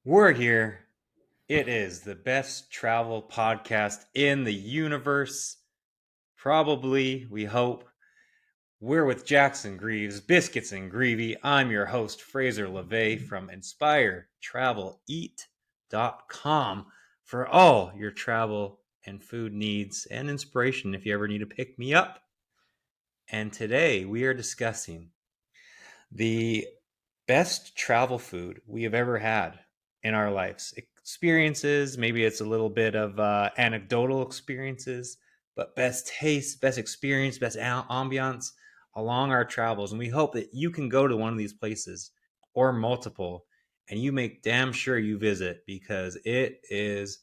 We're here. It is the best travel podcast in the universe. Probably, we hope. We're with Jackson Greaves, Biscuits and Gravy. I'm your host, Fraser Laveay from InspireTravelEat.com for all your travel and food needs and inspiration if you ever need to pick me up. And today we are discussing the best travel food we have ever had in our lives. Experiences, maybe it's a little bit of anecdotal experiences, but best taste, best experience, best ambiance along our travels. And we hope that you can go to one of these places or multiple and you make damn sure you visit because it is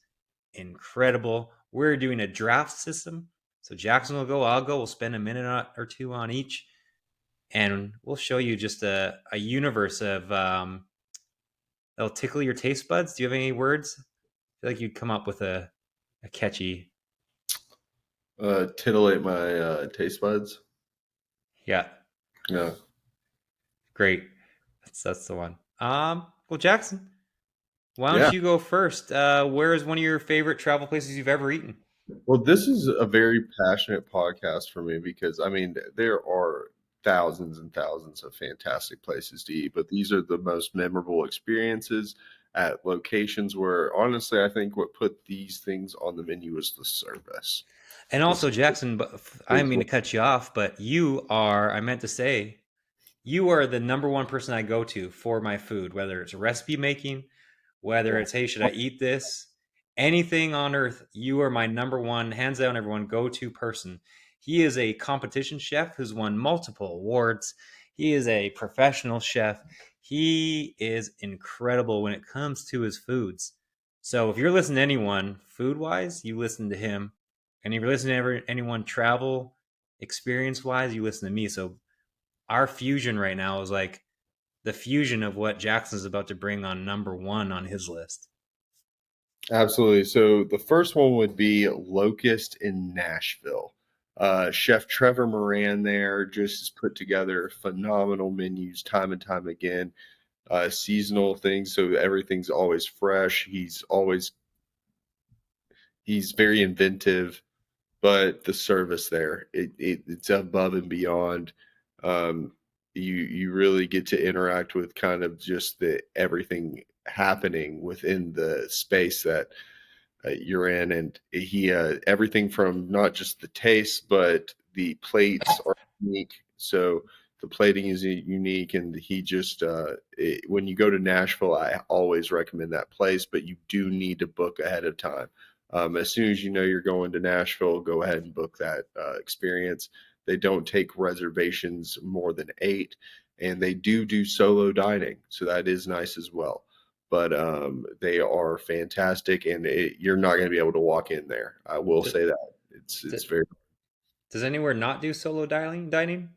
incredible. We're doing a draft system. So Jackson will go, I'll go. We'll spend a minute or two on each and we'll show you just a universe of that'll tickle your taste buds. Do you have any words? I feel like you'd come up with a catchy, Titillate my taste buds. yeah, Yeah. great. That's the one. Well, Jackson, why don't Yeah. you go first? Where is one of your favorite travel places you've ever eaten? Well, this is a very passionate podcast for me because I mean there are thousands and thousands of fantastic places to eat, but these are the most memorable experiences at locations where honestly I think what put these things on the menu is the service. And The also, service Jackson, I didn't is mean to what cut you off, but you are, I meant to say, you are the number one person I go to for my food, whether it's recipe making, whether it's, hey, should I eat this? Anything on earth, you are my number one, hands down, everyone, go to person. He is a competition chef who's won multiple awards. He is a professional chef. He is incredible when it comes to his foods. So if you're listening to anyone food wise, you listen to him. And if you're listening to anyone travel experience wise, you listen to me. So our fusion right now is like the fusion of what Jackson's about to bring on number one on his list. Absolutely. So the first one would be Locust in Nashville. Chef Trevor Moran there just has put together phenomenal menus time and time again. Seasonal things, so everything's always fresh. He's very inventive, but the service there it's above and beyond. Um, you really get to interact with kind of just the everything happening within the space that you're in, and he everything from not just the taste, but the plates are unique. So the plating is unique, and he just when you go to Nashville, I always recommend that place, but you do need to book ahead of time. As soon as you know you're going to Nashville, go ahead and book that experience. They don't take reservations more than 8, and they do solo dining, so that is nice as well, but they are fantastic, and you're not going to be able to walk in there. I will D- say that it's very. Does anywhere not do solo dining?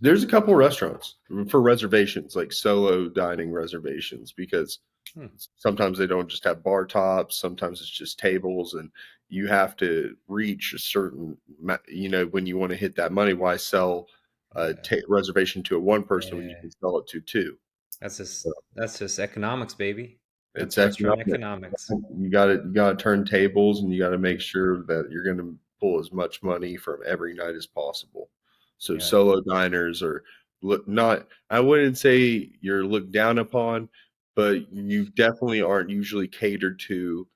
There's a couple restaurants for reservations, like solo dining reservations, because Hmm. sometimes they don't just have bar tops. Sometimes it's just tables, and you have to reach a certain, when you want to hit that money. Why sell a Yeah, reservation to a one person when you yeah. can sell it to two? That's just economics, baby. It's That's restaurant economic. economics. You gotta turn tables, and you gotta make sure that you're gonna pull as much money from every night as possible. So Yeah, solo diners are look not I wouldn't say you're looked down upon, but you definitely aren't usually catered to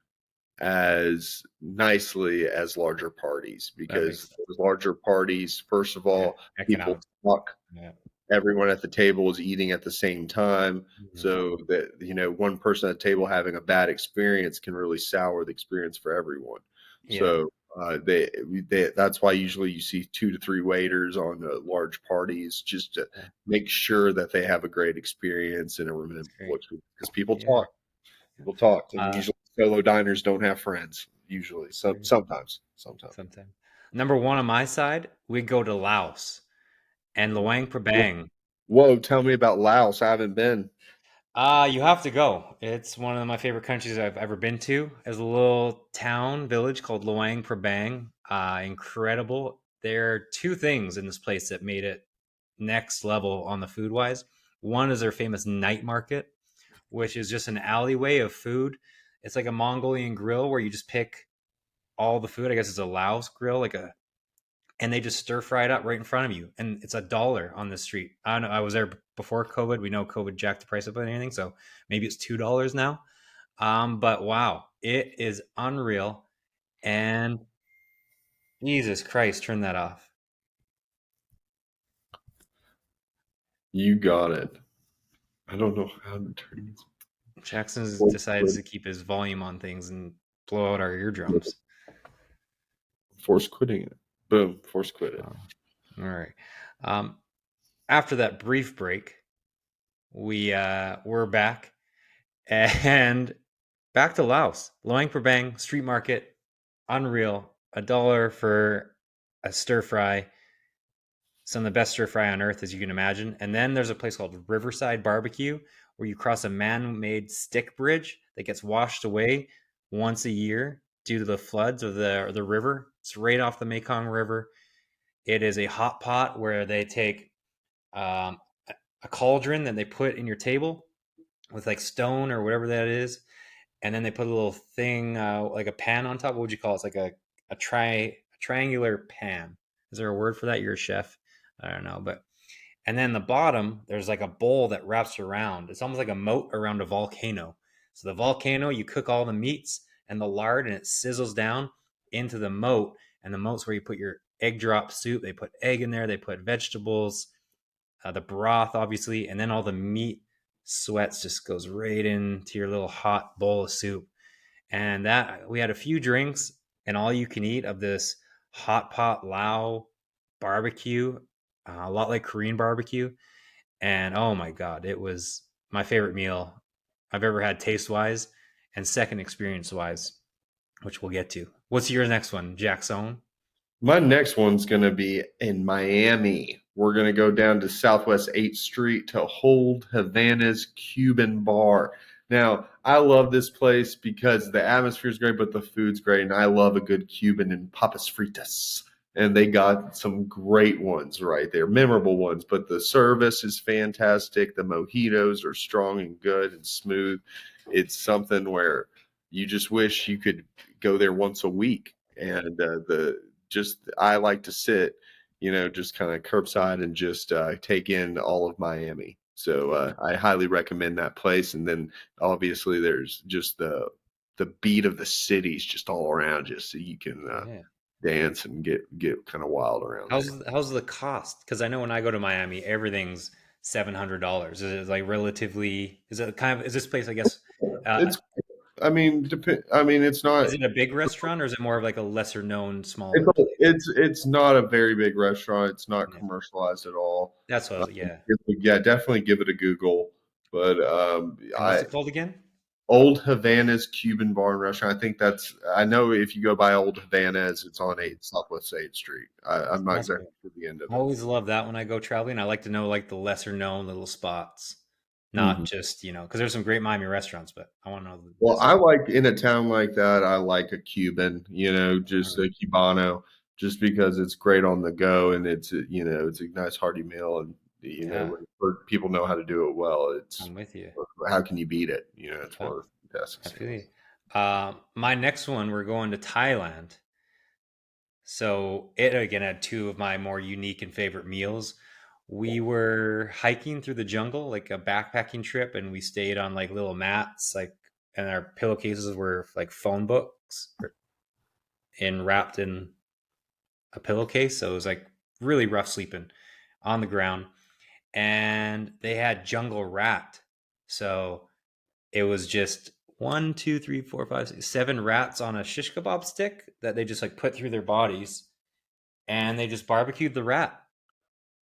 as nicely as larger parties, that makes because sense. those larger parties, first of Yeah, all, people economics. talk, Yeah. everyone at the table is eating at the same time, Mhm. so that one person at the table having a bad experience can really sour the experience for everyone. Yeah. So they that's why usually you see 2 to 3 waiters on large parties, just to Yeah. make sure that they have a great experience and a That's remember great. because Yeah. people talk, and Uh, usually solo diners don't have friends, usually, sometimes. sometime. Number one on my side, we go to Laos and Luang Prabang. Whoa, tell me about Laos. I haven't been. You have to go. It's one of my favorite countries I've ever been to. There's a little town village called Luang Prabang. Incredible. There are two things in this place that made it next level on the food wise. One is their famous night market, which is just an alleyway of food. It's like a Mongolian grill where you just pick all the food. I guess it's a Laos grill, like a and they just stir fry it up right in front of you. And it's $1 on the street. I don't know. I was there before COVID. We know COVID jacked the price up on anything, so maybe it's $2 now. But wow, it is unreal. And Jesus Christ, turn that off. You got it. I don't know how to turn these. Jackson's Force decided quit. to keep his volume on things and blow out our eardrums. Force quitting it. Boom. Force quit it. All right. Um, After that brief break, we're back and back to Laos. Luang Prabang street market, unreal. $1 for a stir fry, some of the best stir fry on earth, as you can imagine. And then there's a place called Riverside Barbecue where you cross a man-made stick bridge that gets washed away once a year due to the floods of the river. It's right off the Mekong River. It is a hot pot where they take um, a cauldron that they put in your table with like stone or whatever that is, and then they put a little thing like a pan on top. What would you call it? It's like a triangular pan. Is there a word for that? You're a chef. I don't know, but and then the bottom there's like a bowl that wraps around. It's almost like a moat around a volcano. So the volcano, you cook all the meats and the lard, and it sizzles down into the moat. And the moat's where you put your egg drop soup. They put egg in there. They put vegetables, the broth, obviously, and then all the meat sweats just goes right into your little hot bowl of soup. And that we had a few drinks and all you can eat of this hot pot Lao barbecue, a lot like Korean barbecue. And oh my god, it was my favorite meal I've ever had taste wise and second experience wise, which we'll get to. What's your next one, Jackson? My next one's going to be in Miami. We're going to go down to Southwest 8th Street to Hold Havana's Cuban Bar. Now, I love this place because the atmosphere is great, but the food's great. And I love a good Cuban and papas fritas. And they got some great ones right there, memorable ones. But the service is fantastic. The mojitos are strong and good and smooth. It's something where you just wish you could go there once a week. And the just I like to sit, just kind of curbside and just take in all of Miami. So I highly recommend that place. And then obviously there's just the beat of the cities just all around you, so you can Yeah. dance and get kind of wild around there. How's the cost? Because I know when I go to Miami, everything's $700. Is it like relatively? Is it kind of? Is this place? I guess. Uh, It's I mean, I mean, it's not. is it a big restaurant or is it more of like a lesser known, It's smaller place? it's not a very big restaurant. It's not Yeah, commercialized at all. that's what. Yeah. Yeah, definitely give it a Google. But And what's I it called again? Old Havana's Cuban Bar and Restaurant. I think that's. I know if you go by Old Havana's, it's on 8 Southwest 8th Street. I'm not Awesome. exactly sure the end of I it. always love that when I go traveling. I like to know like the lesser known little spots, not Mhm. just because there's some great Miami restaurants, but I want to know Well, this. I like in a town like that. I like a Cuban. Just Mm, a Cubano, just because it's great on the go and it's a nice hearty meal, and yeah, people know how to do it well. It's I'm with you. how can you beat it? It's Yeah, one of the fantastic I feel things. you. My next one, we're going to Thailand. So it again had two of my more unique and favorite meals. We were hiking through the jungle, like a backpacking trip, and we stayed on like little mats, like, and our pillowcases were like phone books and wrapped in a pillowcase. So it was like really rough sleeping on the ground. And they had jungle rat. So it was just one, two, three, four, five, six, seven rats on a shish kebab stick that they just like put through their bodies, and they just barbecued the rat,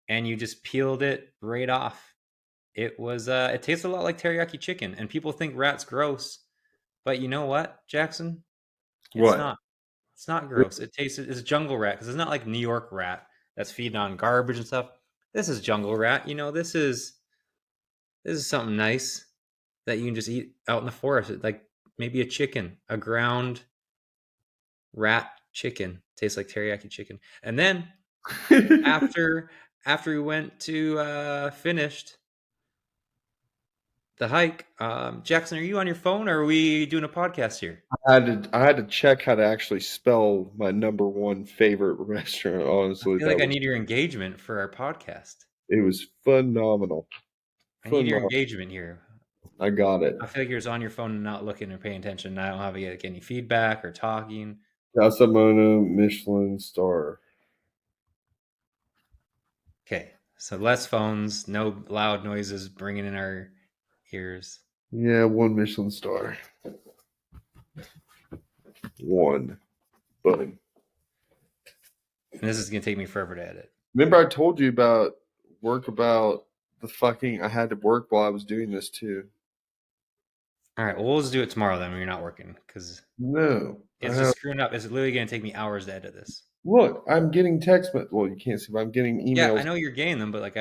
and you just peeled it right off. It tastes a lot like teriyaki chicken, and people think rat's gross, but you know what, Jackson? It's What? not. It's not gross. It's jungle rat because it's not like New York rat that's feeding on garbage and stuff. This is jungle rat. This is something nice that you can just eat out in the forest. Like maybe a chicken, a ground rat chicken. Tastes like teriyaki chicken. And then after after we went to finished, the hike. Jackson, are you on your phone or are we doing a podcast here? I had to check how to actually spell my number one favorite restaurant. I Honestly, feel like that I was need your engagement for our podcast. it was phenomenal. I need your Phenomenal. engagement here. I got it. I feel like you're just on your phone and not looking or paying attention. I don't have like, any feedback or talking. Casamono Michelin star. Okay, so less phones, no loud noises bringing in our ears. Yeah, one Michelin star. One. But And this is gonna take me forever to edit. remember I told you about the fucking I had to work while I was doing this too. All right, well, we'll just do it tomorrow then when you're not working because No. I it's have just screwing up. It's literally gonna take me hours to edit this. look, I'm getting well, you can't see, but I'm getting Yeah, I emails. know you're getting them, but like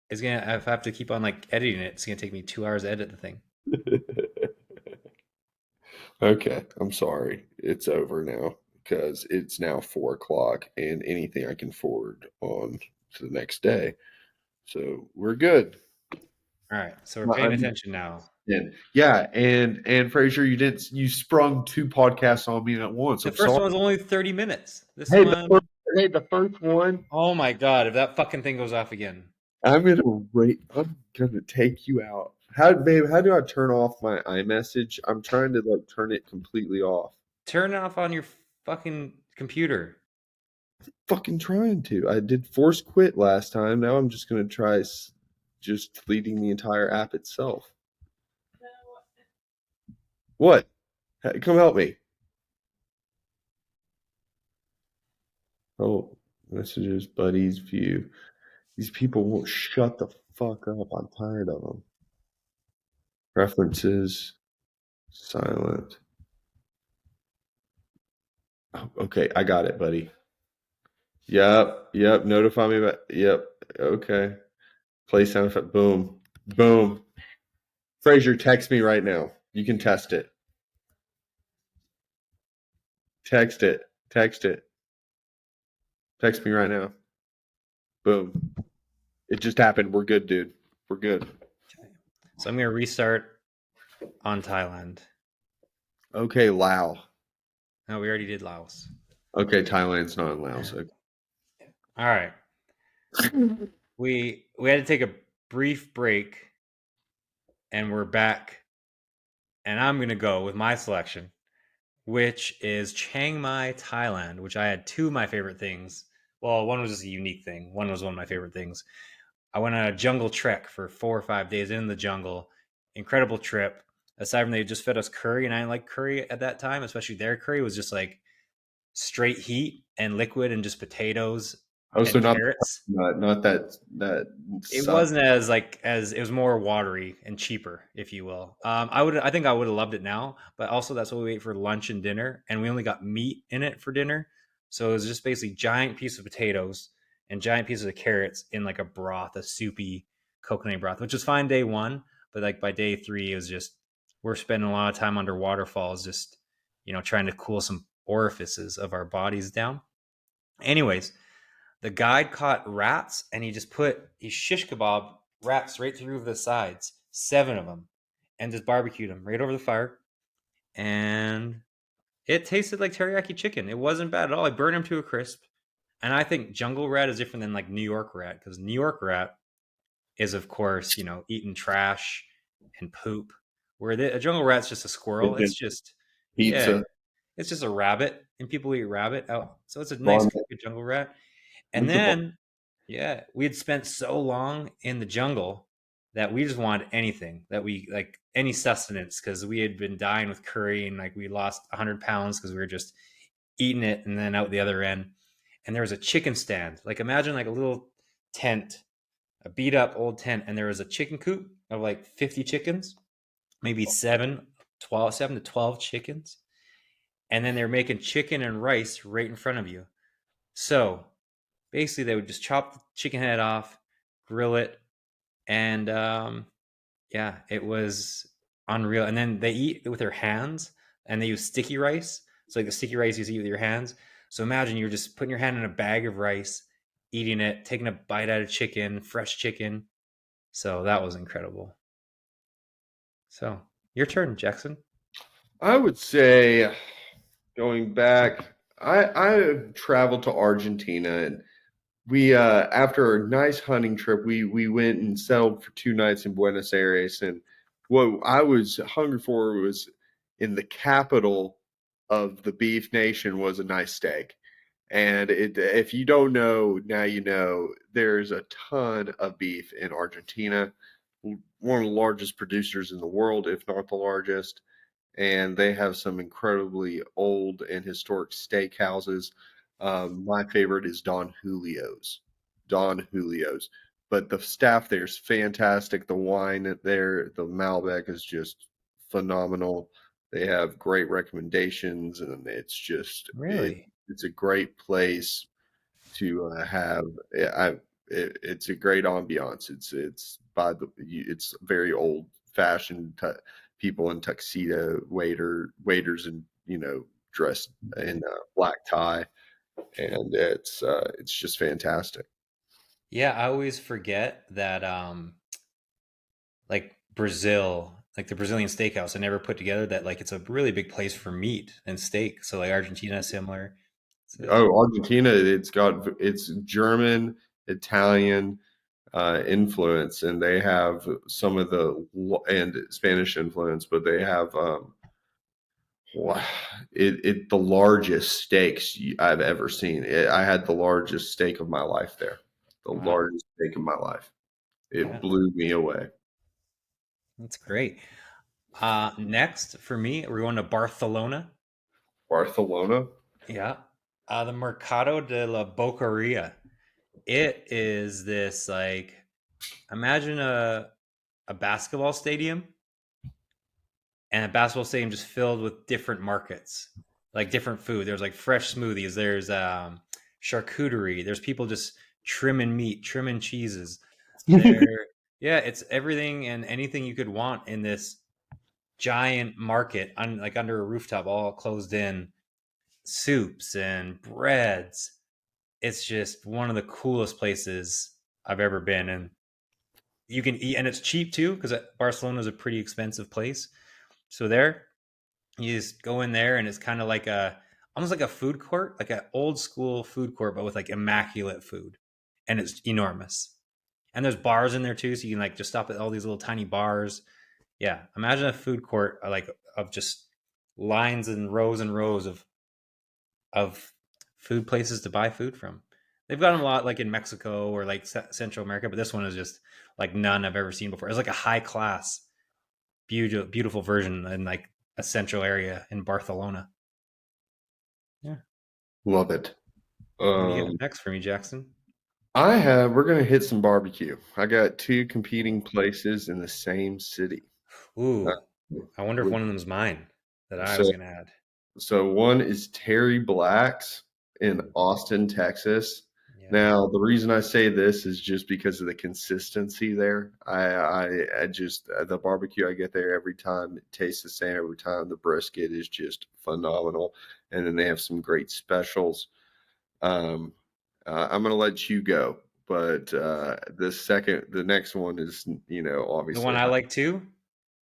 it's gonna if I have to keep on like editing it, it's gonna take me 2 hours to edit the thing. Okay, I'm sorry. It's over now because it's now 4 o'clock and anything I can forward on to the next day. So we're good. All right, so we're Well, paying I'm attention now. in. Yeah, and Fraser, you sprung two podcasts on me at once. The I'm first sorry. one was only 30 minutes. This Hey, the one, first, hey, the first one. oh my god, if that fucking thing goes off again, I'm gonna take you out. How do I turn off my iMessage? I'm trying to like turn it completely off. turn it off on your fucking computer. Fucking trying to. I did force quit last time. Now I'm just gonna try just deleting the entire app itself. What? Come help me. Oh, messages, buddies, view. These people won't shut the fuck up. I'm tired of them. Preferences, silent. Oh, okay, I got it, buddy. Yep. Notify me about. Yep. Okay. Play sound effect. Boom. Boom. Fraser, text me right now. You can test it. Text it. Text it. Text me right now. Boom. It just happened. We're good, dude. We're good. So I'm gonna restart on Thailand. Okay, Lao. No, we already did Laos. Okay, Thailand's not in Laos. All right, we had to take a brief break, and we're back. And I'm gonna go with my selection, which is Chiang Mai, Thailand. Which I had two of my favorite things. Well, one was just a unique thing. One was one of my favorite things. I went on a jungle trek for 4 or 5 days in the jungle. Incredible trip. Aside from they just fed us curry, and I didn't like curry at that time, especially their curry was just like straight heat and liquid and just potatoes Oh, so and not carrots. not that It sucks. wasn't as like as it was more watery and cheaper, if you will. I think I would have loved it now, but also that's what we ate for lunch and dinner, and we only got meat in it for dinner, so it was just basically giant piece of potatoes and giant pieces of carrots in like a broth, a soupy coconut broth, which was fine day one, but like by day three, it was just we're spending a lot of time under waterfalls, just trying to cool some orifices of our bodies down. Anyways, the guide caught rats and he shish kebab rats right through the sides, 7 of them, and just barbecued them right over the fire. And it tasted like teriyaki chicken. It wasn't bad at all. I burned them to a crisp. And I think jungle rat is different than like New York rat because New York rat is, of course, eating trash and poop. Where a jungle rat's just a squirrel. It's just, yeah, Pizza. it's just a rabbit, and people eat rabbit. Oh, so it's a nice Varmint. good jungle rat. And What's a var- then, yeah, we had spent so long in the jungle that we just wanted anything that we like, any sustenance, because we had been dying with curry and like we lost 100 pounds because we were just eating it and then out the other end. And there was a chicken stand. Like, imagine like a little tent, a beat up old tent, and there was a chicken coop of like 50 chickens, maybe 7 to 12 chickens. And then they're making chicken and rice right in front of you. So basically they would just chop the chicken head off, grill it, and yeah, it was unreal. And then they eat it with their hands, and they use sticky rice. So like the sticky rice you eat with your hands. So imagine you're just putting your hand in a bag of rice, eating it, taking a bite out of chicken, fresh chicken. So that was incredible. So, your turn, Jackson. I would say going back, I traveled to Argentina and we after a nice hunting trip, we went and settled for 2 nights in Buenos Aires. And what I was hungry for was in the capital of the beef nation was a nice steak. And if you don't know, now you know. There's a ton of beef in Argentina, one of the largest producers in the world, if not the largest, and they have some incredibly old and historic steakhouses. My favorite is Don Julio's. Don Julio's. But the staff there is fantastic. The wine there, the Malbec is just phenomenal. They have great recommendations, and Really? it's a great place to have. It's a great ambiance. It's very old fashioned people in tuxedo, waiters, and dressed in black tie, and it's just fantastic. Yeah, I always forget that like Brazil, like the Brazilian steakhouse, I never put together that like it's a really big place for meat and steak. So like Argentina is similar. So Oh, Argentina, it's German, Italian influence, and they have some of and Spanish influence, but they have wow, the largest steaks I've ever seen. I had the largest steak of my life there. The wow. largest steak of my life. It Yeah, blew me away. that's great. Next for me, we're going to Barcelona. Barcelona. Yeah. The Mercado de la Boqueria. It is this like imagine a basketball stadium and a basketball stadium just filled with different markets, like different food. There's like fresh smoothies. There's charcuterie. There's people just trimming meat, trimming cheeses. There, yeah, it's everything and anything you could want in this giant market, like under a rooftop, all closed in. Soups and breads. It's just one of the coolest places I've ever been, and you can eat, and it's cheap too because Barcelona is a pretty expensive place. So there, you just go in there, and it's kind of like a almost like a food court, like an old school food court, but with like immaculate food, and it's enormous. And there's bars in there too, so you can like just stop at all these little tiny bars. Yeah, imagine a food court like of just lines and rows of food places to buy food from. They've got them a lot like in Mexico or like Central America, but this one is just like none I've ever seen before. It's like a high class, beautiful version in like a central area in Barcelona. Yeah. Love it. What do you got Um, next for me, Jackson? we're going to hit some barbecue. I got two competing places in the same city. Uh, Ooh, I wonder if with- one of them's mine that I was so, gonna add. so one is Terry Black's in Ooh, Austin, Texas. yeah. Now, the reason I say this is just because of the consistency there. I just the barbecue I get there every time it tastes the same every time. The brisket is just phenomenal, and then they have some great specials. Um, I'm gonna let you go, but the next one is The one obviously I high. like too.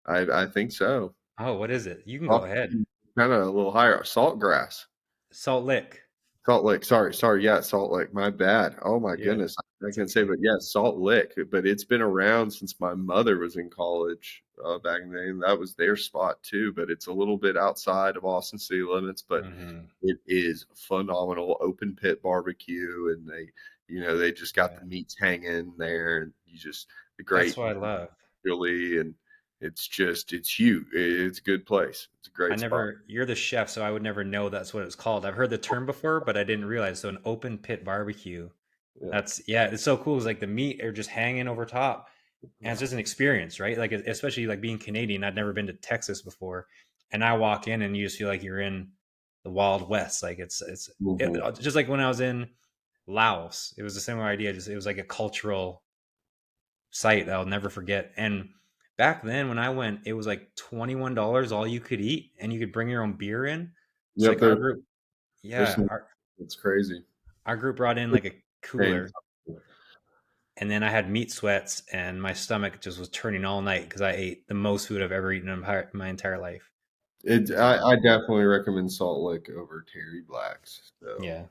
I think so. Oh, what is it? You can go Off ahead. kind of a little higher. Saltgrass. Salt Lick. Salt Lake. Sorry. Yeah, Salt Lake. My bad. Oh my Yeah, goodness. I it's can say, okay. but yeah, Salt Lick. But it's been around since my mother was in college back then. And that was their spot too. But it's a little bit outside of Austin city limits. But Hmm. it is phenomenal open pit barbecue, and they just got Yeah, the meats hanging there, and you just the that's great what I love. chili, and it's huge. It's a good place. It's a I great spot. never, you're the chef, so I would never know that's what it's called. I've heard the term before, but I didn't realize. So an open pit barbecue. Yeah. That's, yeah, it's so cool. It's like the meat are just hanging over top. And it's just an experience, right? Like, especially like being Canadian, I'd never been to Texas before. And I walk in and you just feel like you're in the Wild West. Like Mhm. just like when I was in Laos, it was a similar idea. Just, it was like a cultural sight that I'll never forget. And back then when I went, it was like $21 all you could eat, and you could bring your own beer in. So Yep. like our group, There's yeah, some. It's crazy. our group brought in like a Paying. cooler, and then I had meat sweats, and my stomach just was turning all night because I ate the most food I've ever eaten in my entire life. It So I definitely recommend Salt Lick over Terry Black's. So yeah,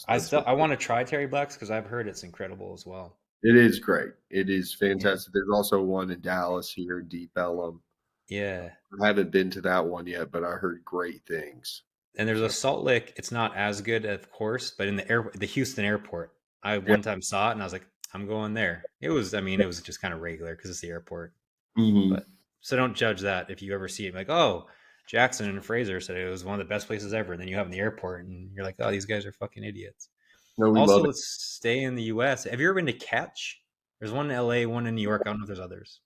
that's what I want to try Terry Black's because I've heard it's incredible as well. it is great. It is Yeah, fantastic. There's also one in Dallas here, Deep Ellum. yeah. I haven't been to that one yet, but I heard great things. And there's a So Salt Lick. It's not as good, of course, but in the Houston airport, I yeah. one time saw it and I was like, I'm going there. It was, I mean, it was just kind of regular because it's the airport. Mhm. But so don't judge that if you ever see it. Like, oh, Jackson and Fraser said it was one of the best places ever. And then you have in the airport and you're like, oh, these guys are fucking idiots. No, we Also, love it. let's stay in the US. Have you ever been to Catch? There's one in LA, one in New York. I don't know if there's others.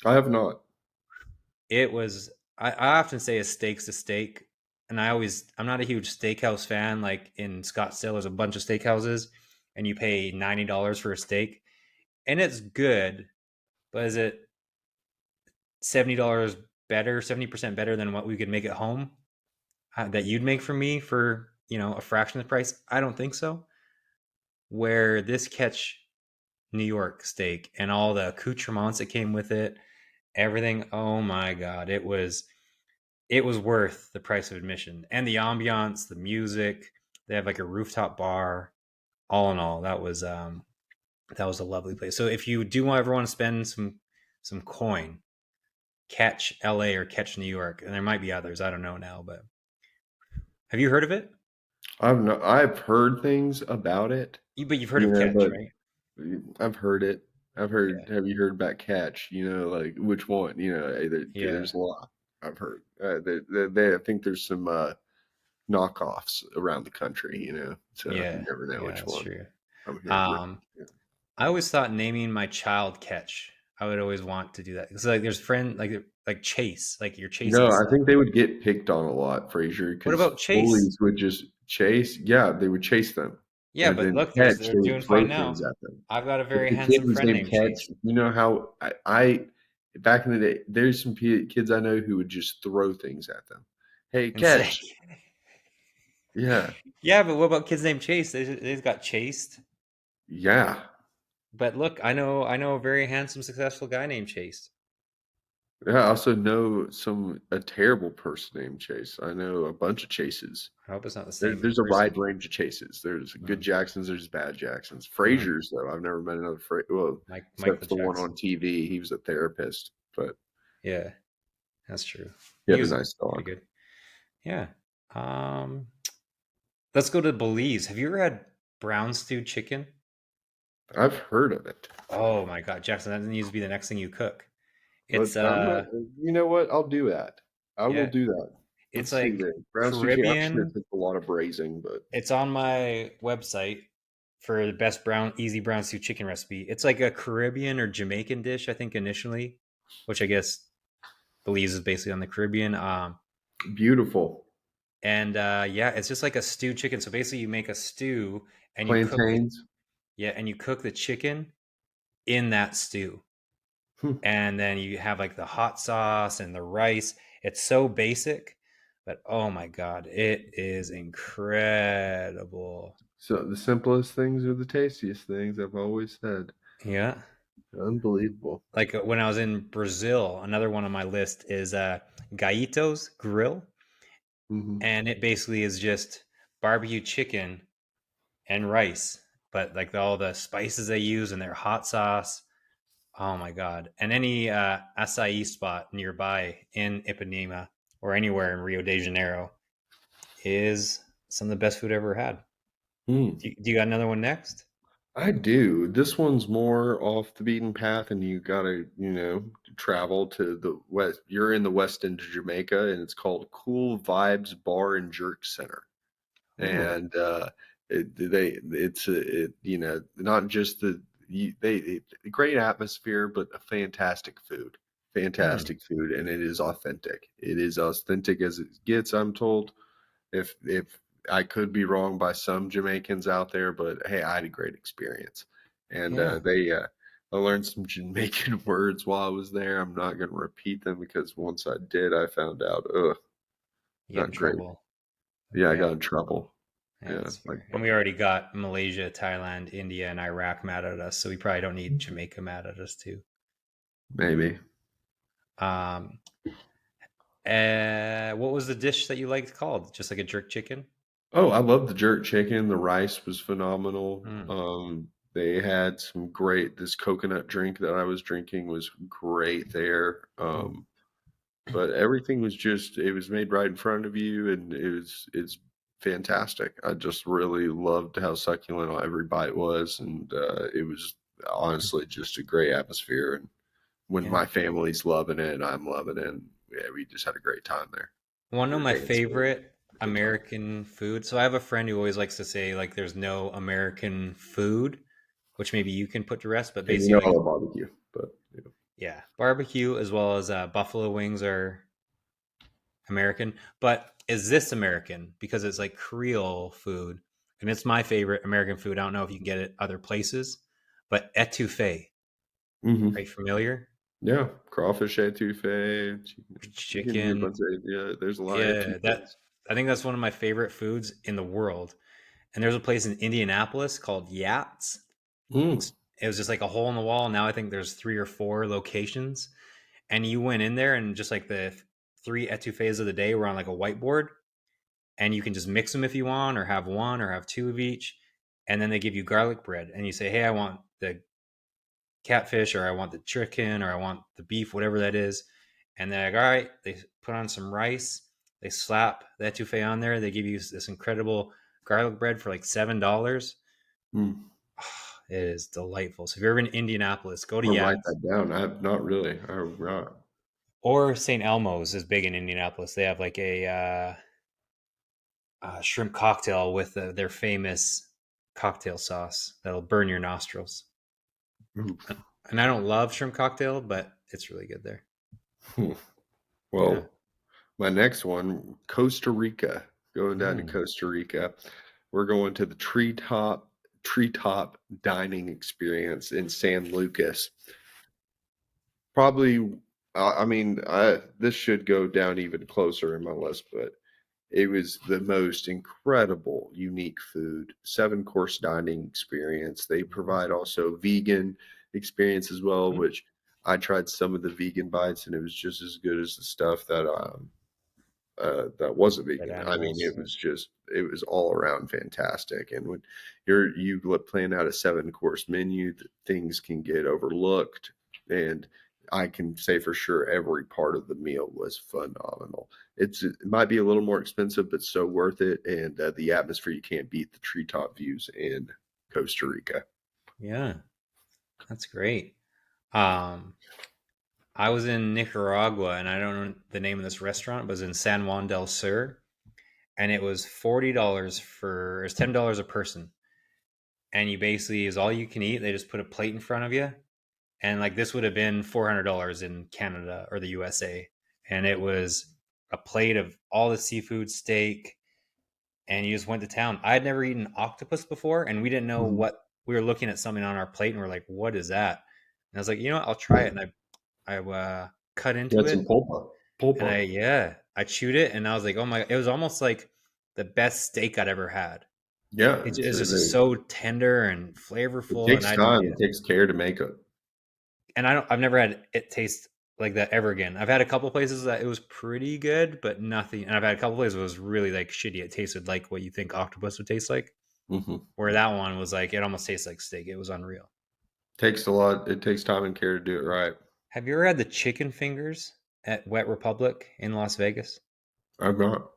I have not. It was, I often say a steak's a steak. And I'm not a huge steakhouse fan. Like in Scottsdale, there's a bunch of steakhouses and you pay $90 for a steak. And it's good, but is it $70 better, 70% better than what we could make at home that you'd make for me for, a fraction of the price? I don't think so. Where this Catch New York steak and all the accoutrements that came with it, everything, oh my God, it was worth the price of admission. And the ambiance, the music, they have like a rooftop bar. All in all, that was a lovely place. So if you do ever want to spend some coin, Catch LA or Catch New York, and there might be others. I don't know now, but have you heard of it? I've heard things about it, But you've heard of Catch, but right? I've heard it. I've heard. Yeah, Have you heard about Catch? Like which one? yeah, There's a lot. I've heard. I think there's some knockoffs around the country. So you yeah, never know yeah. which That's one. true. I'm hearing. Um, I always thought naming my child Catch. I would always want to do that because like there's friend like Chase, like you're chasing No, I stuff. think they would get picked on a lot, Frazier, What because about Chase? bullies would just chase. Yeah, they would chase them, Yeah, and but then look, catch. they're They would doing fine throw things now. at them. I've got a If very the kid handsome was friend named named Catch, Chase. you know how I back in the day, there's some kids I know who would just throw things at them. Hey, And say, catch! Yeah, yeah, but what about kids named Chase? They got chased. yeah, But look, I know a very handsome, successful guy named Chase. yeah. I also know a terrible person named Chase. I know a bunch of Chases. I hope it's not the There, same there's a person. wide range of Chases. There's good Mm, Jacksons. There's bad Jacksons. mm. Frasers, though, I've never met another well, Michael except the one on Jackson. TV. He was a therapist, but Yeah, that's true. he He had a was nice pretty dog. good. Yeah. Um, let's go to Belize. Have you ever had brown stewed chicken? I've heard of it, Oh my God, Jackson, that needs to be the next thing you cook. It's but I'm not. You know what? I'll do that. I will yeah, do that. it's Let's see like there. Brown stew chicken. I'm sure it Caribbean. takes a lot of braising, but It's on my website for the best easy brown stew chicken recipe. It's like a Caribbean or Jamaican dish, I think initially, which I guess Belize is basically on the Caribbean. beautiful And yeah, it's just like a stewed chicken. So basically, you make a stew and you cook the plantains. yeah, and you cook the chicken in that stew, Hmm. and then you have like the hot sauce and the rice. It's so basic, but oh my god, it is incredible. So the simplest things are the tastiest things. I've always said. Yeah, Unbelievable. like when I was in Brazil, another one on my list is Gaitos Grill, Hmm. and it basically is just barbecue chicken and rice, but like all the spices they use and their hot sauce. Oh my god! And any acai spot nearby in Ipanema or anywhere in Rio de Janeiro is some of the best food I ever had. Hmm. Do you got another one next? I do. This one's more off the beaten path, and you gotta, travel to the west. You're in the west end of Jamaica, and it's called Cool Vibes Bar and Jerk Center. Ooh, And not just great atmosphere, but a hmm, fantastic food, and it is authentic. It is authentic as it gets, I'm told. If I could be wrong by some Jamaicans out there, but hey, I had a great experience, and yeah, I learned some Jamaican words while I was there. I'm not going to repeat them because once I did, I found out, ugh, you get in not great. trouble. Yeah, I got Yeah, in trouble. Yeah, Yeah, that's like fair. And we already got Malaysia, Thailand, India, and Iraq mad at us, so we probably don't need Jamaica mad at us too. maybe. Um, what was the dish that you liked called? Just like a jerk chicken? Oh, I love the jerk chicken. The rice was phenomenal. Mm. They had some great. This coconut drink that I was drinking was great there. Mm. But everything was just it was made right in front of you, and it's fantastic. I just really loved how succulent every bite was, and it was honestly just a great atmosphere. And when Yeah. my family's loving it, and I'm loving it, and yeah, we just had a great time there. One We of were my dancing, favorite good time. American food. So I have a friend who always likes to say like there's no American food, which maybe you can put to rest, but And basically I like love barbecue, but yeah, barbecue as well as buffalo wings are American. But is this American? Because it's like Creole food. And it's my favorite American food. I don't know if you can get it other places, but etouffee. Are you familiar? yeah, crawfish etouffee. You can get a bunch Chicken. of yeah. There's a lot of Yeah, that etouffees. I think that's one of my favorite foods in the world. And there's a place in Indianapolis called Yats. Mm, It was just like a hole in the wall. Now I think there's three or four locations. And you went in there and just like the three etouffees of the day were on like a whiteboard. And you can just mix them if you want, or have one, or have two of each. And then they give you garlic bread. And you say, hey, I want the catfish, or I want the chicken, or I want the beef, whatever that is. And they're like, all right, they put on some rice. They slap the etouffee on there. They give you this incredible garlic bread for like $7. mm. It is delightful. So if you're ever in Indianapolis, go to I'm gonna write Yats. that down. I have not really. Or St. Elmo's is big in Indianapolis. They have like shrimp cocktail with their famous cocktail sauce that'll burn your nostrils. Oof. And I don't love shrimp cocktail, but it's really good there. Hmm. Yeah. Well, my next one, Costa Rica. Going down to Mm. Costa Rica. We're going to the treetop dining experience in San Lucas. Probably, I mean, this should go down even closer in my list, but it was the most incredible, unique food, 7 course dining experience. They provide also vegan experience as well, Mm. which I tried some of the vegan bites and it was just as good as the stuff that wasn't Dead vegan. I mean, animals. it was all around fantastic. And when plan out a 7 course menu, things can get overlooked. And I can say for sure every part of the meal was phenomenal. It might be a little more expensive, but so worth it. And the atmosphere you can't beat the treetop views in Costa Rica. Yeah, that's great. Um, I was in Nicaragua, and I don't know the name of this restaurant, but it was in San Juan del Sur, and it was $40 for it's $10 a person, and you basically is all you can eat. They just put a plate in front of you, and like this would have been $400 in Canada or the USA, and it was a plate of all the seafood, steak, and you just went to town. I had never eaten octopus before, and we didn't know Mhm. what we were looking at something on our plate, and we're like, "What is that?" And I was like, "You know what? I'll try it." And I cut You into had it, some pulpa. and Pulpa. I chewed it, and I was like, "Oh my!" It was almost like the best steak I'd ever had. Yeah, It it's is just very. so tender and It flavorful, and takes I time. yeah, It takes care to make it. and I've never had it taste like that ever again. I've had a couple places that it was pretty good, but nothing. And I've had a couple places where it was really like shitty. It tasted like what you think octopus would taste like. Hmm. Where that one was like it almost tastes like steak. It was unreal. Takes a lot. It takes time and care to do it right. Have you ever had the chicken fingers at Wet Republic in Las Vegas? I've not.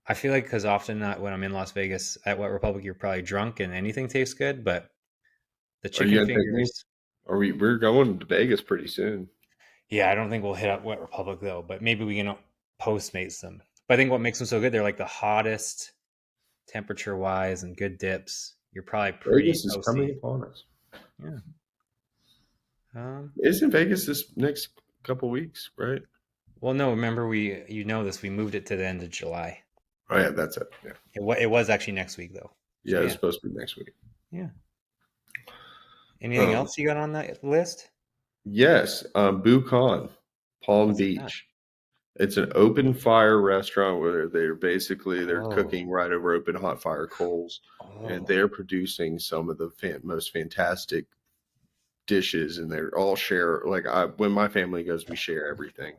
I feel like because often when I'm in Las Vegas at Wet Republic, you're probably drunk and anything tastes good, but the Are you chicken gonna take me? fingers, We're going to Vegas pretty soon. yeah, I don't think we'll hit up Wet Republic though, but maybe we can Postmates them. But I think what makes them so good, they're like the hottest temperature wise and good dips. You're probably pretty Vegas is coming toasty. upon us. Yeah. Um, Isn't Vegas this next couple weeks, right? well, no, remember you know this, we moved it to the end of July. Oh yeah, that's it. Yeah, It was actually next week though. So yeah, it's yeah. supposed to be next week. Yeah. Anything Um, else you got on that list? yes, Buchan, Palm What's that? Beach. It's an open fire restaurant where they're Oh, cooking right over open hot fire coals, and oh. they're producing some of the most fantastic dishes, and they're all share like when my family goes, we share everything.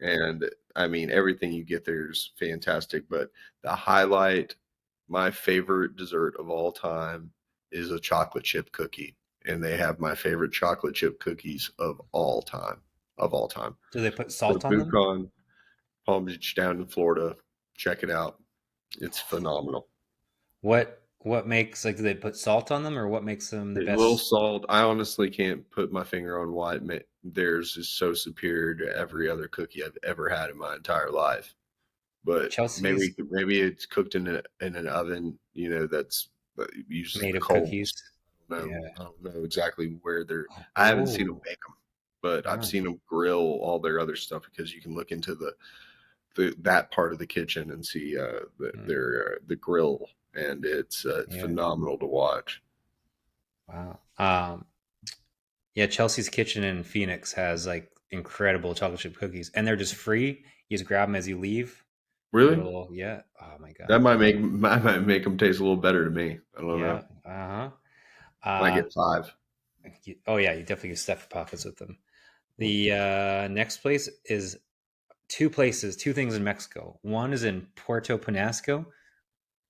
And I mean, everything you get there is fantastic. But the highlight, my favorite dessert of all time, is a chocolate chip cookie. And they have my favorite chocolate chip cookies of all time. Of all time. Do they put So salt on them? Bucon, Palm Beach down in Florida, check it out. It's phenomenal. What makes like do they put salt on them or what makes them the A little best? salt. I honestly can't put my finger on why theirs is so superior to every other cookie I've ever had in my entire life. But Chelsea's maybe it's cooked in an oven, that uses made the of coals. cookies. Yeah. I don't know exactly where they're. I haven't seen them Oh, make them, but I've oh, seen them grill all their other stuff because you can look into that part of the kitchen and see mm, the grill, and it's yeah. phenomenal to watch. Wow. Yeah, Chelsea's Kitchen in Phoenix has like incredible chocolate chip cookies, and they're just free. You just grab them as you leave. Really, Little, yeah. Oh my that god. might make them taste a little better to me. I don't know. Yeah. Uh huh. I get five. Oh yeah, you definitely stuff your pockets with them. The next place is two things in Mexico. One is in Puerto Penasco,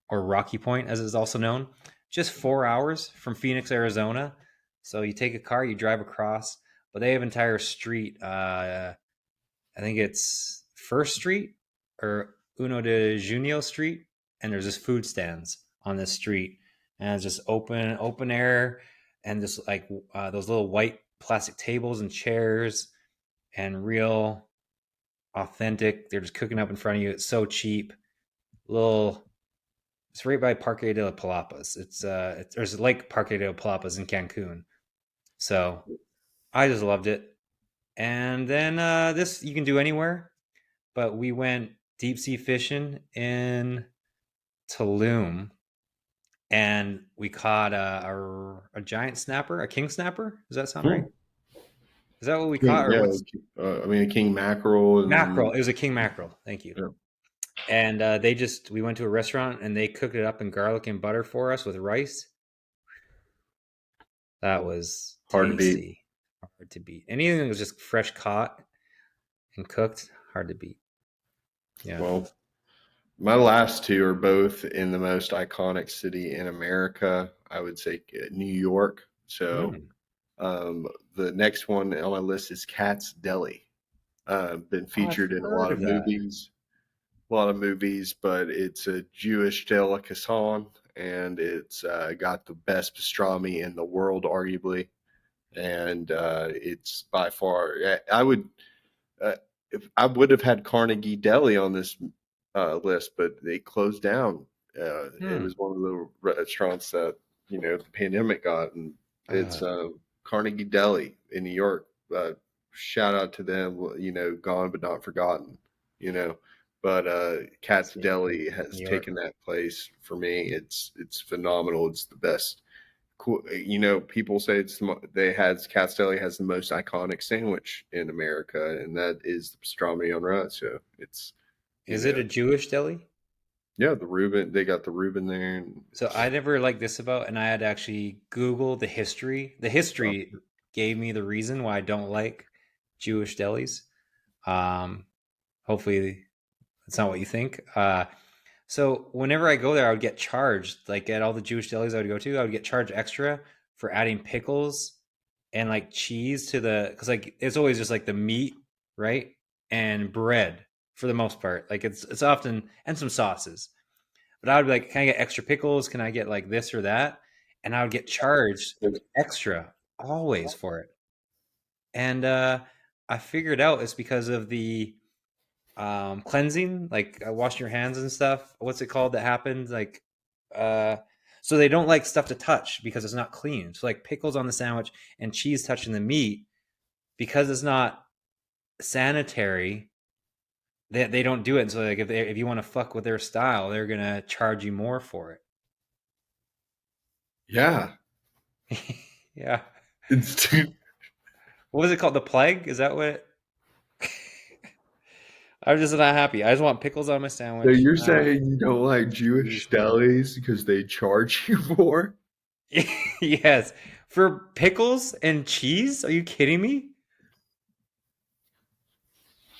or Rocky Point, as it's also known, just 4 hours from Phoenix, Arizona. So you take a car, you drive across, but they have an entire street. I think it's First Street or Uno de Junio Street, and there's just food stands on this street, and it's just open air, and just like those little white plastic tables and chairs, and real authentic. They're just cooking up in front of you. It's so cheap. Little It's right by Parque de la Palapas. There's like Parque de la Palapas in Cancun. So I just loved it. And then this you can do anywhere, but we went deep sea fishing in Tulum, and we caught a giant snapper, a king snapper. Does that sound right? Hmm. Is that what we caught, King, or yeah, what's I mean king mackerel mackerel? and It was a king mackerel. Thank you. yeah, And we went to a restaurant and they cooked it up in garlic and butter for us with rice. That was hard to beat. tasty. Hard to beat. Anything that was just fresh caught and cooked, hard to beat. Yeah. Well, my last two are both in the most iconic city in America. I would say New York. So Mm. the next one on my list is Cat's Deli. Been Oh, I've featured in heard of that. a lot of movies, but it's a Jewish delicacy, and it's got the best pastrami in the world, arguably. And it's by far, I would uh, if I would have had Carnegie Deli on this list, but they closed down. It Hmm. was one of the restaurants that the pandemic got, and it's Uh, Carnegie Deli in New York. Shout out to them, gone but not forgotten. You know, but Cat's see, Deli has New York. taken that place for me. It's phenomenal. It's the best cool. People say Cat's Deli has the most iconic sandwich in America, and that is the pastrami on rice. So it's you Is it know, a Jewish deli? yeah, the Reuben. They got the Reuben there, and So I it's never liked this about, and I had to actually Google the history. The history gave me the reason why I don't like Jewish delis. Um, Hopefully, it's not what you think. So whenever I go there, I would get charged. Like at all the Jewish delis I would go to, I would get charged extra for adding pickles and like cheese to the because like it's always just like the meat, right, and bread for the most part. Like it's often and some sauces. But I would be like, can I get extra pickles? Can I get like this or that? And I would get charged extra always for it. And I figured out it's because of the cleansing, like washing your hands and stuff. What's it called that happens? Like, uh, so they don't like stuff to touch because it's not clean. So like pickles on the sandwich and cheese touching the meat because it's not sanitary. They don't do it. And so like if you want to fuck with their style, they're gonna charge you more for yeah, it. Yeah. it's too. What was it called? The plague? Is that what? I'm just not happy. I just want pickles on my So sandwich. you're I want saying you don't like Jewish cheese. delis because they charge you more? Yes, for pickles and cheese. Are you kidding me?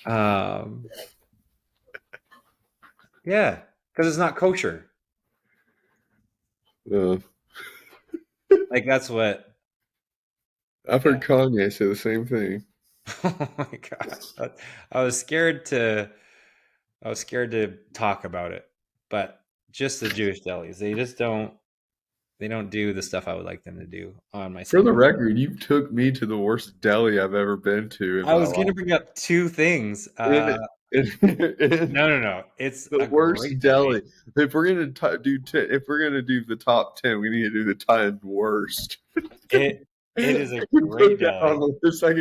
Um, yeah, because it's not kosher. Uh, Like that's what. I've heard Yeah. Kanye say the same thing. Oh my god. I was scared to. I was scared to talk about it, but just the Jewish delis. They just don't. They don't do the stuff I would like them to do on my For the sandwich. record, you took me to the worst deli I've ever been to in I my was going to life. bring up two things. In, in No, no, no. It's the a worst great deli. deli. If we're gonna if we're gonna do the top 10, we need to do the 10 worst. It it is a You great put that on deli. the list. I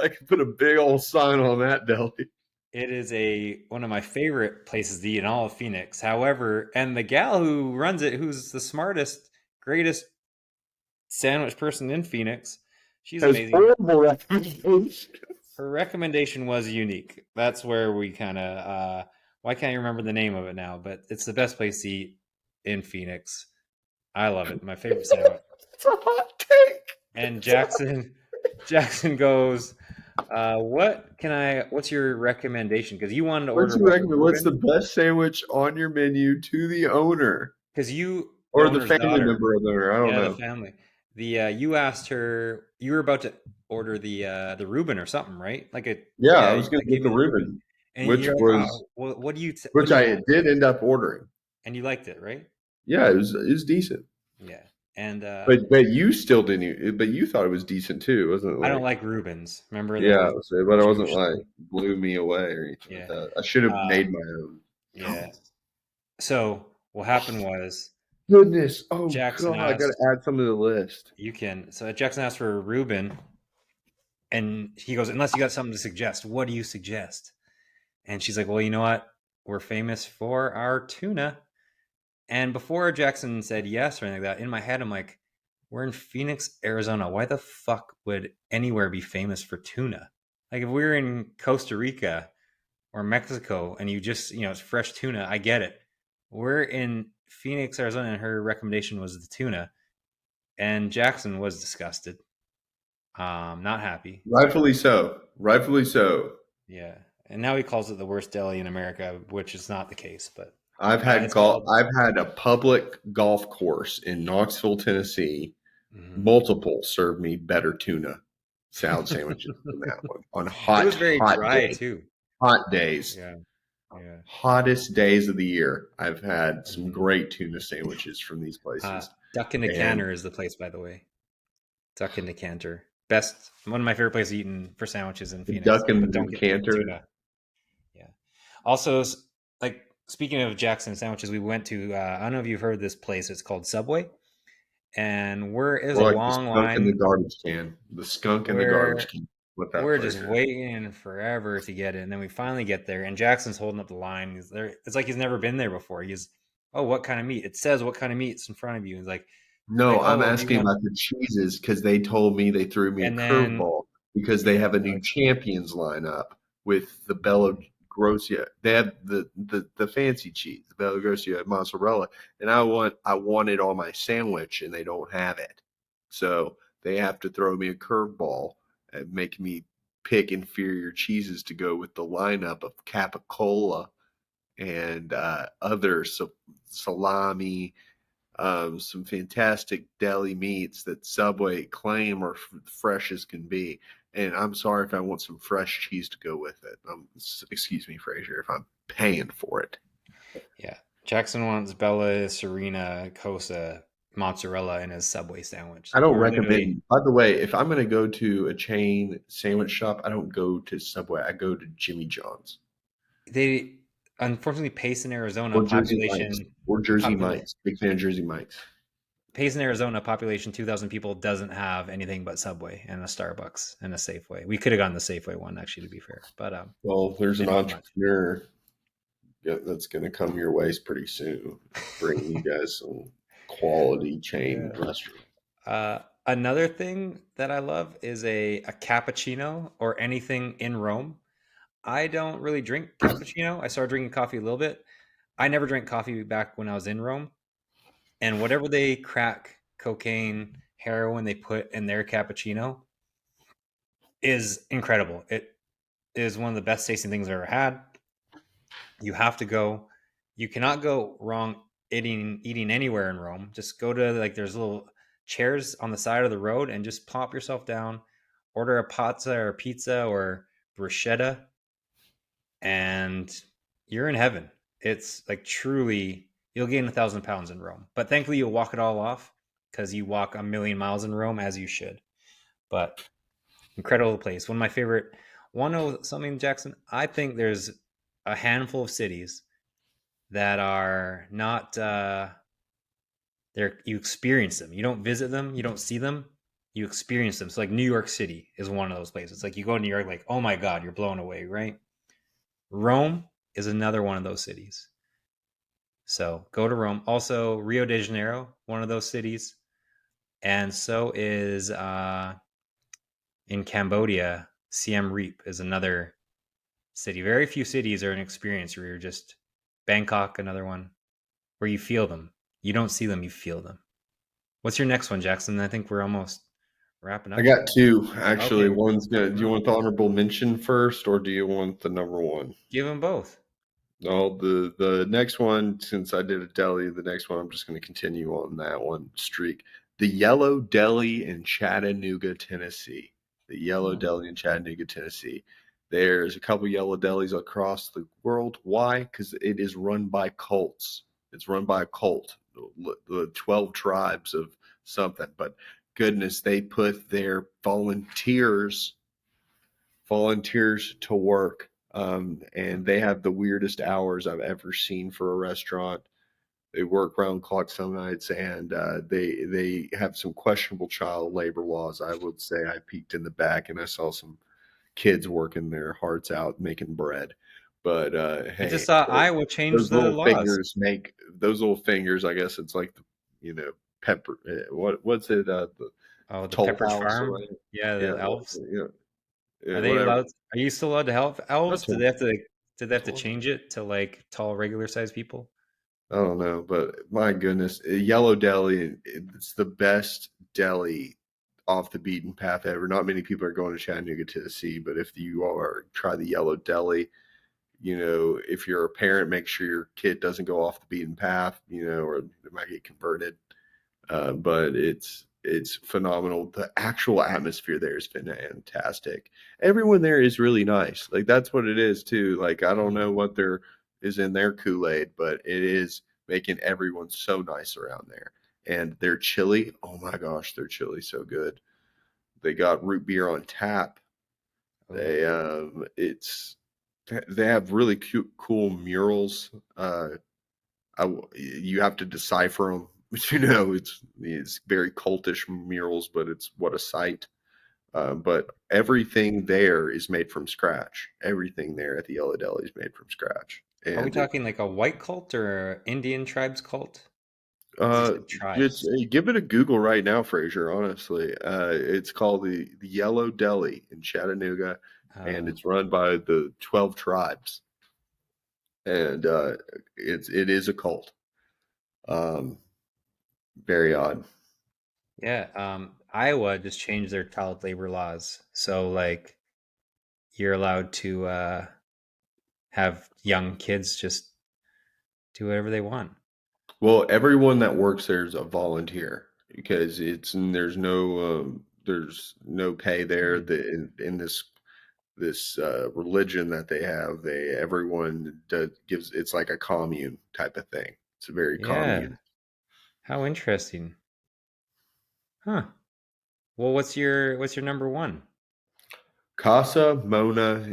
can put a big old sign on that deli. It is a one of my favorite places to eat in all of Phoenix. However, and the gal who runs it, who's the smartest, greatest sandwich person in Phoenix, she's Has amazing. horrible recommendations. Her recommendation was unique. That's where we kind of why can't I remember the name of it now? But it's the best place to eat in Phoenix. I love it. My favorite sandwich. It's a hot take. And It's a hot- Jackson goes, what's your recommendation? Because you wanted to What's order your what, the recommend? What's the Reuben? best sandwich on your menu to the owner Because you, the or the owner's family daughter, member of the owner? I don't yeah, the know. family. You asked her, you were about to order the Reuben or something, right? Yeah, I Yeah, was going like to give get me the the Reuben. Reuben, And which you're like, was oh, well, what which do you I want? did end up ordering. And you liked it, right? Yeah, it was decent. Yeah. And But you still didn't. But you thought it was decent too, wasn't it? I don't Like like Reubens. Remember the yeah, whole so, but it wasn't Jewish like thing? blew me away or anything like Yeah. that. I should have Uh, made my own. yeah. So what happened was Goodness, oh Jackson god, I got asked, to add some to the list. so Jackson asked for a Reuben, and he goes, unless you got something to suggest, what do you suggest? And she's like, well, you know what? We're famous for our tuna. And before Jackson said yes or anything like that, in my head, I'm like, we're in Phoenix, Arizona. Why the fuck would anywhere be famous for tuna? Like if we were in Costa Rica or Mexico and you just, it's fresh tuna, I get it. We're in Phoenix, Arizona, and her recommendation was the tuna. And Jackson was disgusted, not happy. Rightfully so. Rightfully so. Yeah. And now he calls it the worst deli in America, which is not the case, but I've had it's called. I've had a public golf course in Knoxville, Tennessee. Mhm. Multiple serve me better tuna salad sandwiches than that one on It was very hot dry days. too. Hot days. Yeah. Yeah. Hottest days of the year. I've had some Mhm. great tuna sandwiches from these places. Duck in the And Canter is the place, by the way. Duck in the Canter. Best, one of my favorite places eating for sandwiches in the Phoenix, duck and but the don't get canter. tuna. Yeah. Also, like speaking of Jackson sandwiches, we went to. I don't know if you've heard of this place. It's called Subway, and there's a Or like the long skunk in the line garbage can. The skunk in the garbage where can. What that we're just place is. waiting forever to get it, and then we finally get there, and Jackson's holding up the line. He's there. It's like he's never been there before. Oh, what kind of meat? It says what kind of meat's in front of you. He's like, No, I'm oh, do you asking want? about the cheeses because they told me they threw me a And then curveball because they yeah, have a they're new like, champions lineup with the Bella Grossia. They have the fancy cheese, the Bella Grossia mozzarella, and I want it on my sandwich, and they don't have it. So they have to throw me a curveball and make me pick inferior cheeses to go with the lineup of capicola and salami, some fantastic deli meats that Subway claim are fresh as can be. And I'm sorry if I want some fresh cheese to go with it. Excuse me, Fraser, if I'm paying for it. yeah. Jackson wants Bella, Serena, Cosa, mozzarella in his Subway sandwich. I Like don't we're literally recommend. By the way, if I'm going to go to a chain sandwich shop, I don't go to Subway. I go to Jimmy John's they unfortunately Pace in Arizona or Jersey Mike's population or Jersey population Mike's. Big fan of Jersey Mike's. Pace in Arizona population 2,000 people doesn't have anything but Subway and a Starbucks and a Safeway. We could have gotten the Safeway one actually to be fair, but Well, there's they an don't have much. entrepreneur that's going to come your ways pretty soon, bringing you guys some quality chain Yeah. restaurant. Another thing that I love is a cappuccino or anything in Rome. I don't really drink cappuccino. I started drinking coffee a little bit. I never drank coffee back when I was in Rome. And whatever they crack, cocaine, heroin, they put in their cappuccino is incredible. It is one of the best tasting things I've ever had. You have to go. You cannot go wrong eating anywhere in Rome. Just go to like there's little chairs on the side of the road and just plop yourself down, order a pizza or pizza or bruschetta, and you're in heaven. It's like truly you'll gain 1,000 pounds in Rome, but thankfully you'll walk it all off because you walk a million miles in Rome as you should. But incredible place, one of my favorite. Want to know something, Jackson? I think there's a handful of cities that are not there. You experience them. You don't visit them. You don't see them. You experience them. So like New York City is one of those places. It's like you go to New York, like oh my god, you're blown away, right? Rome is another one of those cities. So go to Rome. Also, Rio de Janeiro, one of those cities. And so is in Cambodia, Siem Reap is another city. Very few cities are an experience where you're just Bangkok, another one where you feel them. You don't see them, you feel them. What's your next one, Jackson? I think we're almost wrapping I up here. got two actually. Okay, One's gonna. Do you well, want the honorable mention first, or do you want the number one? give them both. No, the next one, since I did a deli, the next one I'm just going to continue on that one streak. The Yellow Deli in Chattanooga, Tennessee. The Yellow Hmm. Deli in Chattanooga, Tennessee. There's a couple yellow delis across the world. Why? Because it is run by cults. It's run by a cult, the 12 tribes of something. But goodness, they put their volunteers to work. And they have the weirdest hours I've ever seen for a restaurant. They work round clock some nights, and they have some questionable child labor laws. I would say I peeked in the back and I saw some kids working their hearts out making bread. But I just hey, saw Iowa change those the little laws. fingers make those little fingers. I guess it's like the pepper. What's it? The Oh, the Toll Pepperidge House or Farm. whatever. Yeah, Yeah, the elves. Are they whatever. allowed? Are you still allowed to help Not elves? Did they Toll. have to? Did they have to Toll. change it to like tall, regular sized people? I don't know, but my goodness, Yellow Deli, it's the best deli off the beaten path ever. Not many people are going to Chattanooga, Tennessee, but if you are, try the Yellow Deli. If you're a parent, make sure your kid doesn't go off the beaten path, or they might get converted. But it's phenomenal. The actual atmosphere there has been fantastic. Everyone there is really nice. Like that's what it is too. Like I don't know what there is in their Kool-Aid, but it is making everyone so nice around there. And their chili, oh my gosh, their chili so good. They got root beer on tap. Oh, They have really cute, cool murals. You have to decipher them. It's very cultish murals, but it's what a sight. But everything there is made from scratch. Everything there at the Yellow Deli is made from scratch, are we and talking like a white cult or Indian tribes cult? Because you uh, said just tribes. give it a Google right now, Fraser. Honestly, it's called the Yellow Deli in Chattanooga, and Uh, it's run by the 12 tribes, and it is a cult. Um, very odd. yeah. Iowa just changed their child labor laws, so like you're allowed to have young kids just do whatever they want. Well, everyone that works there is a volunteer because there's no pay there. Hmm. In this religion that they have, everyone gives it's like a commune type of thing. It's a very Yeah. commune. How interesting. Huh. Well, what's your number one? Casa Mono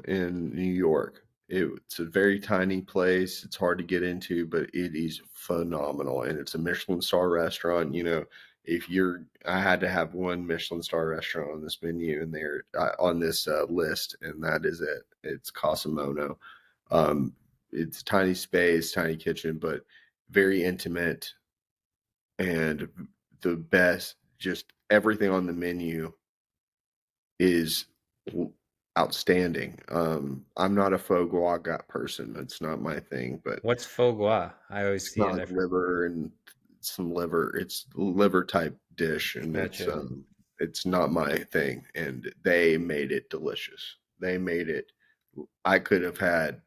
in New York. It's a very tiny place. It's hard to get into, but it is phenomenal, and it's a Michelin star restaurant. I had to have one Michelin star restaurant on this menu and there on this list, and that is it. It's Casa Mono. Um, it's tiny space, tiny kitchen, but very intimate and the best. Just everything on the menu is outstanding. I'm not a faux gras person. That's not my thing, but What's foie gras? I always it's see not it. like liver and some liver. It's liver type dish, and Gotcha. it's not my thing. And they made it delicious. They made it. I could have had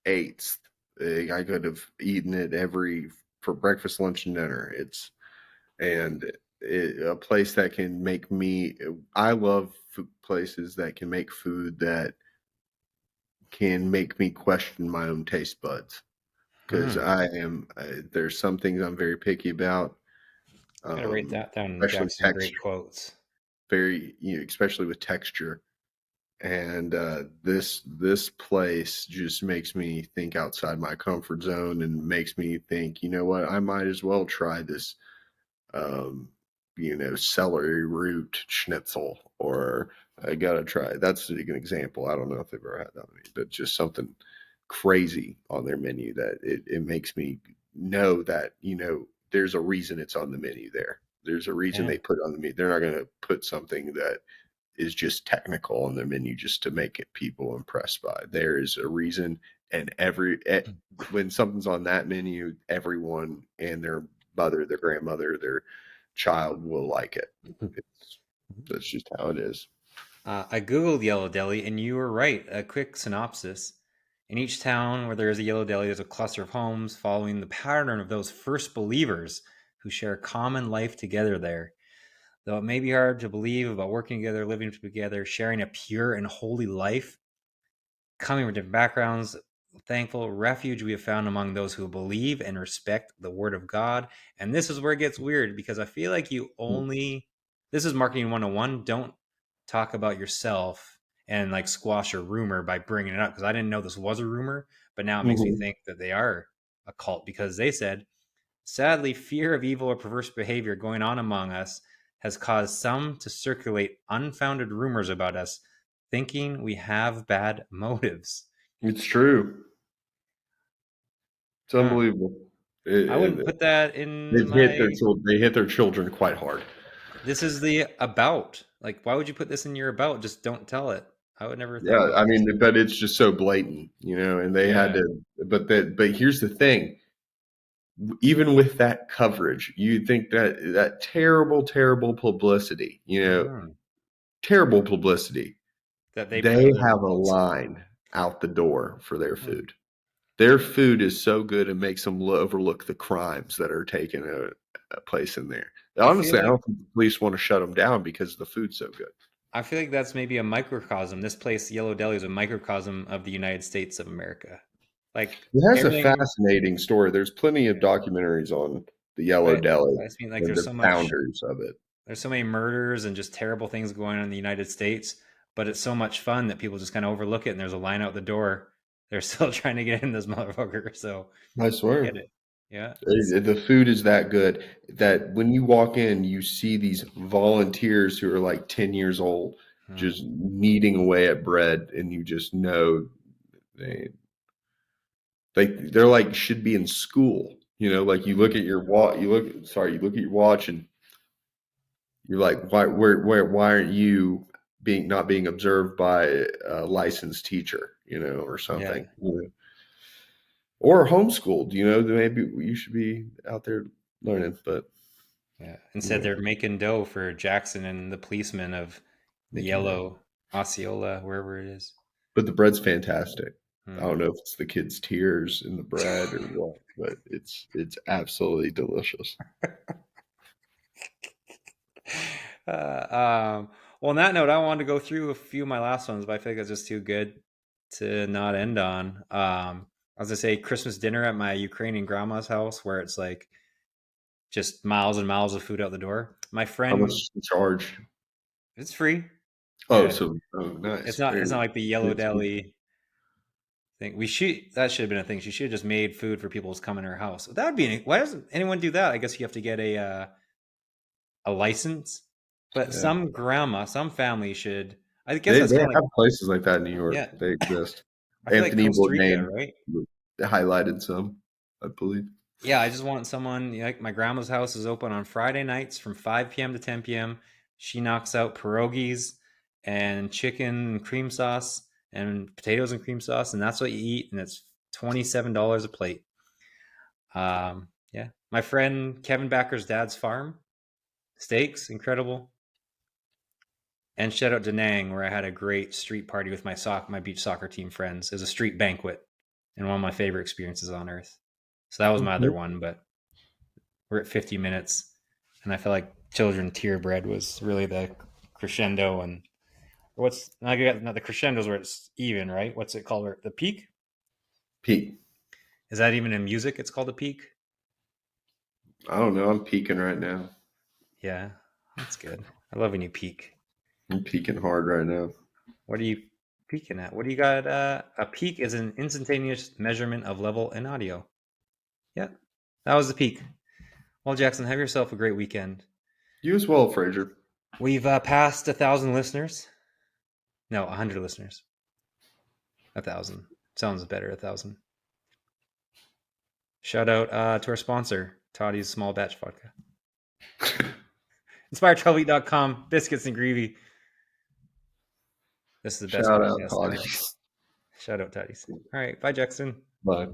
eights. I could have eaten it every for breakfast, lunch, and dinner. A place that can make me. I love places that can make food that can make me question my own taste buds because Hmm. there's some things I'm very picky about, Gotta write that down. especially Jackson, great texture, quotes. especially with texture. And this place just makes me think outside my comfort zone and makes me think, you know what, I might as well try this um, celery root schnitzel, or I gotta try. That's an example. I don't know if they've ever had that many, but just something crazy on their menu that it makes me know that, there's a reason it's on the menu there. There's a reason Yeah. they put it on the menu. They're not going to put something that is just technical on the menu just to make it people impressed by. There is a reason, and when something's on that menu, everyone and their mother, their grandmother, their child will like it. It's That's just how it is. I googled Yellow Deli, and you were right. A quick synopsis: in each town where there is a Yellow Deli, there's a cluster of homes following the pattern of those first believers who share a common life together there. Though it may be hard to believe about working together, living together, sharing a pure and holy life, coming from different backgrounds, thankful refuge we have found among those who believe and respect the word of God. And this is where it gets weird because I feel like this is marketing 101. Don't talk about yourself and like squash a rumor by bringing it up because I didn't know this was a rumor, but now it makes me Mhm. think that they are a cult because they said, sadly, fear of evil or perverse behavior going on among us has caused some to circulate unfounded rumors about us, thinking we have bad motives. It's true. It's Huh. unbelievable. I wouldn't It, put that in they've hit my. their children. They hit their children quite hard. This is the about. Like, why would you put this in your about? Just don't tell it. I would never think Yeah, about I this. mean, but it's just so blatant, and they had Yeah. to. But here's the thing: even with that coverage, you think that terrible, terrible publicity, Mhm. terrible publicity, That they they put other have a cults. line out the door for their Hmm. food. Their food is so good it makes them overlook the crimes that are taking a place in there. I feel Honestly, I like don't think the police want to shut them down because the food's so good. that's maybe a microcosm. This place, Yellow Deli, is a microcosm of the United States of America. Like It has a everything. fascinating story. There's plenty of Yeah. documentaries on the Yellow But Deli I just mean like and the founders of it. there's so many murders and just terrible things going on in the United States, but it's so much fun that people just kind of overlook it and there's a line out the door. They're still trying to get in this motherfucker. So I I swear. get it. Yeah. It's The food is that good that when you walk in, you see these volunteers who are like 10 years old hmm. just kneading away at bread, and you just know they they're like should be in school. Like you look Hmm. at your watch, you look at your watch, and you're like, why aren't you not being observed by a licensed teacher, or Yeah. something, or homeschooled, maybe you should be out there learning, but Yeah. you Instead, know, they're making dough for Jackson and the policeman of the making dough. yellow Osceola, wherever it is. But the bread's fantastic. I Hmm. don't know if it's the kids' tears in the bread or what, but it's absolutely delicious. Uh, um, well, on that note, I wanted to go through a few of my last ones, but I feel like it's just too good to not end on. I was gonna say Christmas dinner at my Ukrainian grandma's house, where it's like just miles and miles of food out the door. My How much friend, is the charge? it's free. Oh, Yeah, so nice. it's not like the Yellow It's Deli thing. That should have been a thing. She should have just made food for people who's coming to her house. That would be why doesn't anyone do that? I guess you have to get a license. But yeah. some family should. I guess They that's they kind of like have places like that in New York. yeah. They exist. I feel like Anthony Costa Rica, Bourdain right? highlighted some, I believe. Yeah, I just want someone like my grandma's house is open on Friday nights from 5 p.m. to 10 p.m. She knocks out pierogies and chicken and cream sauce and potatoes and cream sauce, and that's what you eat, and it's $27 a plate. Yeah, my friend Kevin Backer's dad's farm steaks, incredible. And shout out to Nang, where I had a great street party with my beach soccer team friends. It was a street banquet, and one of my favorite experiences on earth. So that was my other Mhm. one, but we're at 50 minutes, and I feel like Children Tier Bread was really the crescendo. And what's I got now the crescendos where it's even, right? What's it called? The peak? Peak. Is that even in music? It's called a peak. I don't know. I'm peaking right now. Yeah, that's good. I love when you peak. I'm peaking hard right now. What are you peaking at? What do you got? A peak is an instantaneous measurement of level in audio. Yeah, that was the peak. Well, Jackson, have yourself a great weekend. You as well, Fraser. We've passed 1,000 listeners. No, 100 listeners. 1,000 sounds better. 1,000. Shout out to our sponsor, Toddy's Small Batch Vodka. InspiredTravelEat.com. Biscuits and gravy. This is the best Shout out, podcast Todd. ever. Shout out Toddy's. All right, bye, Jackson. Bye.